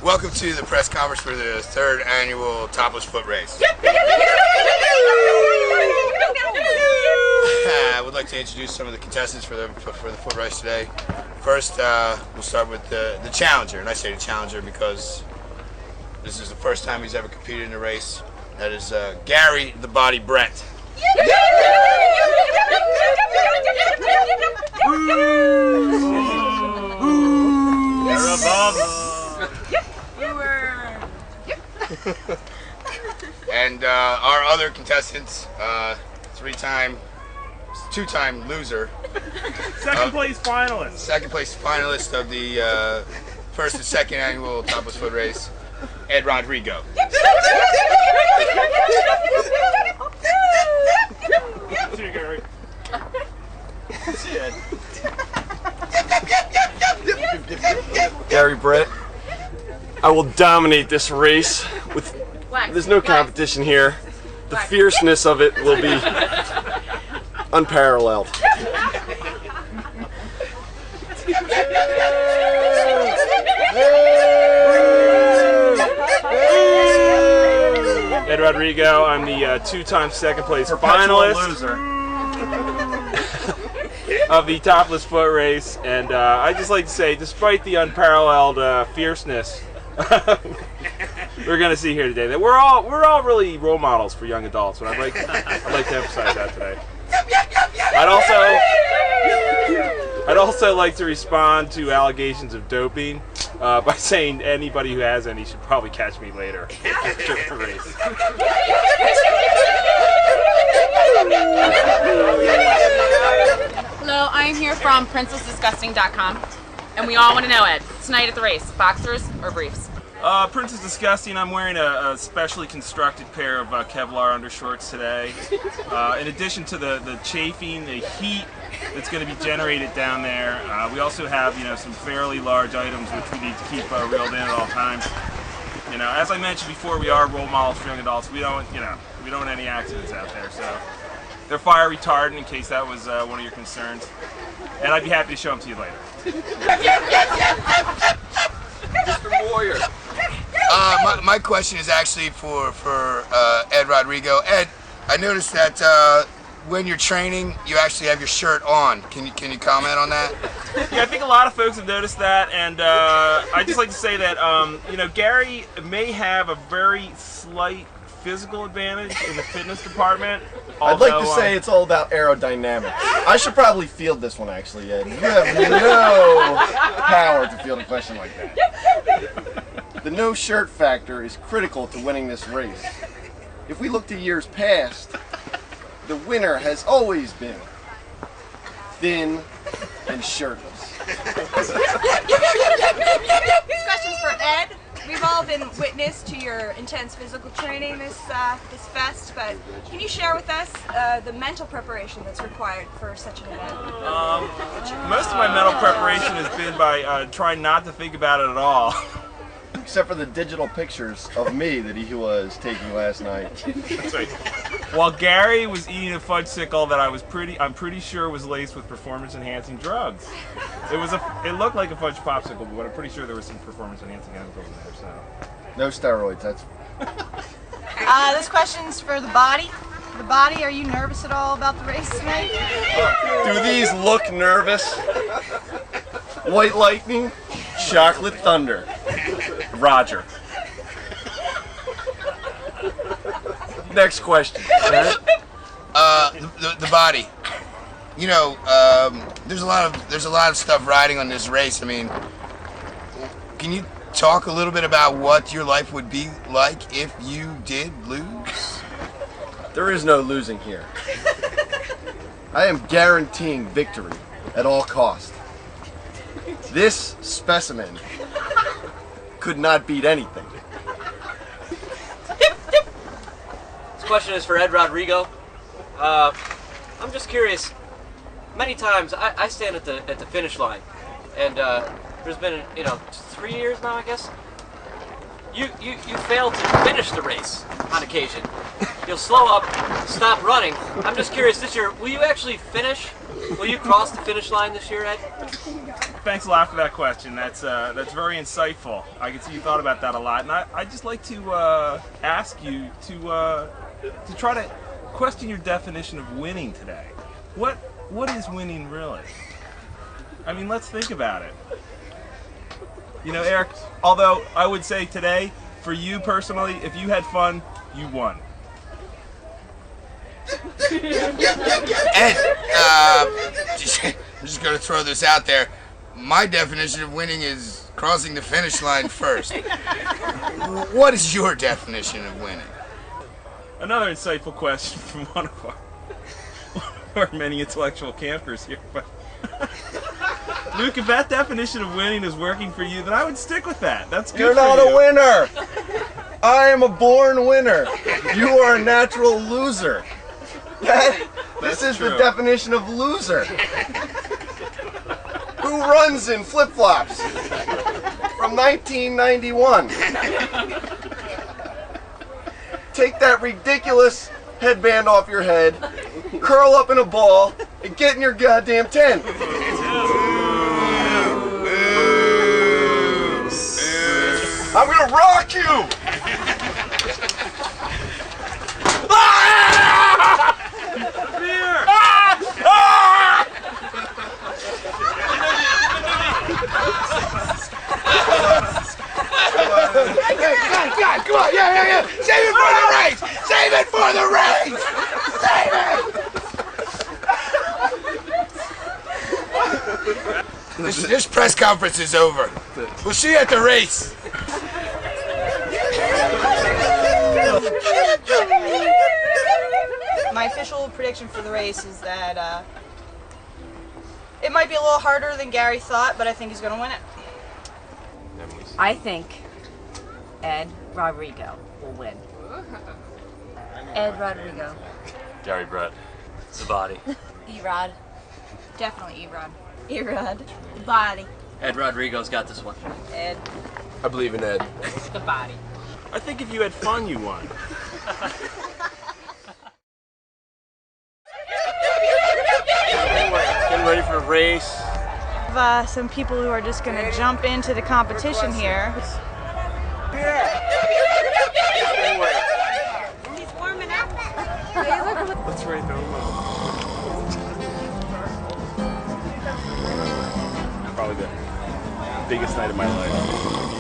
Welcome to the press conference for the 3rd annual Topless Foot Race. I would like to introduce some of the contestants for the foot race today. First, we'll start with the challenger, and I say the challenger because this is the first time he's ever competed in a race. That is Gary the Body Brett. You're above. And our other contestants, two-time loser. Second place finalist. Second place finalist of the first and second annual Topless Foot Race, Ed Rodrigo. See you, Gary. See you, Ed. Gary Brett. I will dominate this race with. There's no competition here. The fierceness of it will be unparalleled. Ed Rodrigo, I'm the two-time second place finalist Loser. of the Topless Foot Race, and I just like to say, despite the unparalleled fierceness we're going to see here today, that we're all really role models for young adults, and I'd like to emphasize that today. I'd also like to respond to allegations of doping by saying anybody who has any should probably catch me later after the race. Hello, I'm here from PrincessDisgusting.com, and we all want to know, Ed, tonight at the race, boxers or briefs? Princess Disgusting, I'm wearing a specially constructed pair of Kevlar undershorts today. In addition to the chafing, the heat that's going to be generated down there, we also have some fairly large items which we need to keep reeled in at all times. As I mentioned before, we are role models for young adults. We don't want any accidents out there, so they're fire retardant in case that was one of your concerns. And I'd be happy to show them to you later. Mr. Warrior. My question is actually for Ed Rodrigo. Ed, I noticed that when you're training, you actually have your shirt on. Can you comment on that? Yeah, I think a lot of folks have noticed that, and I'd just like to say that Gary may have a very slight physical advantage in the fitness department. I'd like to say it's all about aerodynamics. I should probably field this one, actually, Ed. You have no power to field a question like that. The no shirt factor is critical to winning this race. If we look to years past, the winner has always been thin and shirtless. This question's for Ed. We've all been witness to your intense physical training this fest, but can you share with us the mental preparation that's required for such an event? Most of my mental preparation has been by trying not to think about it at all. Except for the digital pictures of me that he was taking last night. That's right. While Gary was eating a fudgesicle that I'm pretty sure was laced with performance-enhancing drugs. It looked like a fudge popsicle, but I'm pretty sure there was some performance-enhancing chemicals in there. So No steroids. That's. This question's for the body. The body, are you nervous at all about the race tonight? Do these look nervous? White lightning, chocolate thunder. Roger. Next question. The body. There's a lot of stuff riding on this race. I mean, can you talk a little bit about what your life would be like if you did lose? There is no losing here. I am guaranteeing victory at all cost. This specimen could not beat anything. This question is for Ed Rodrigo. I'm just curious. Many times I stand at the finish line, and there's been 3 years now, I guess. You failed to finish the race on occasion. you'll slow up, stop running. I'm just curious, this year, will you actually finish? Will you cross the finish line this year, Ed? Thanks a lot for that question. That's very insightful. I can see you thought about that a lot, and I'd just like to ask you to try to question your definition of winning today. What is winning really? I mean, let's think about it. You know, Eric, although I would say today, for you personally, if you had fun, you won. Ed, I'm just going to throw this out there. My definition of winning is crossing the finish line first. What is your definition of winning? Another insightful question from one of our many intellectual campers here. But Luke, if that definition of winning is working for you, then I would stick with that. That's good. You're for not you. a winner. I am a born winner. You are a natural loser. This is true. the definition of loser. Who runs in flip-flops from 1991? Take that ridiculous headband off your head, curl up in a ball, and get in your goddamn tent. I'm gonna rock you! Come on, yeah. Save it for the race! Save it for the race! Save it! This press conference is over. We'll see you at the race. My official prediction for the race is that it might be a little harder than Gary thought, but I think he's going to win it. I think Ed Rodrigo will win. Ed Rodrigo. Gary Brett. The body. Erod. Definitely Erod. Erod. The body. Ed Rodrigo's got this one. Ed. I believe in Ed. The body. I think if you had fun, you won. Getting ready for a race. Some people who are just going to jump into the competition here. He's warming up. That's right, probably the biggest night of my life.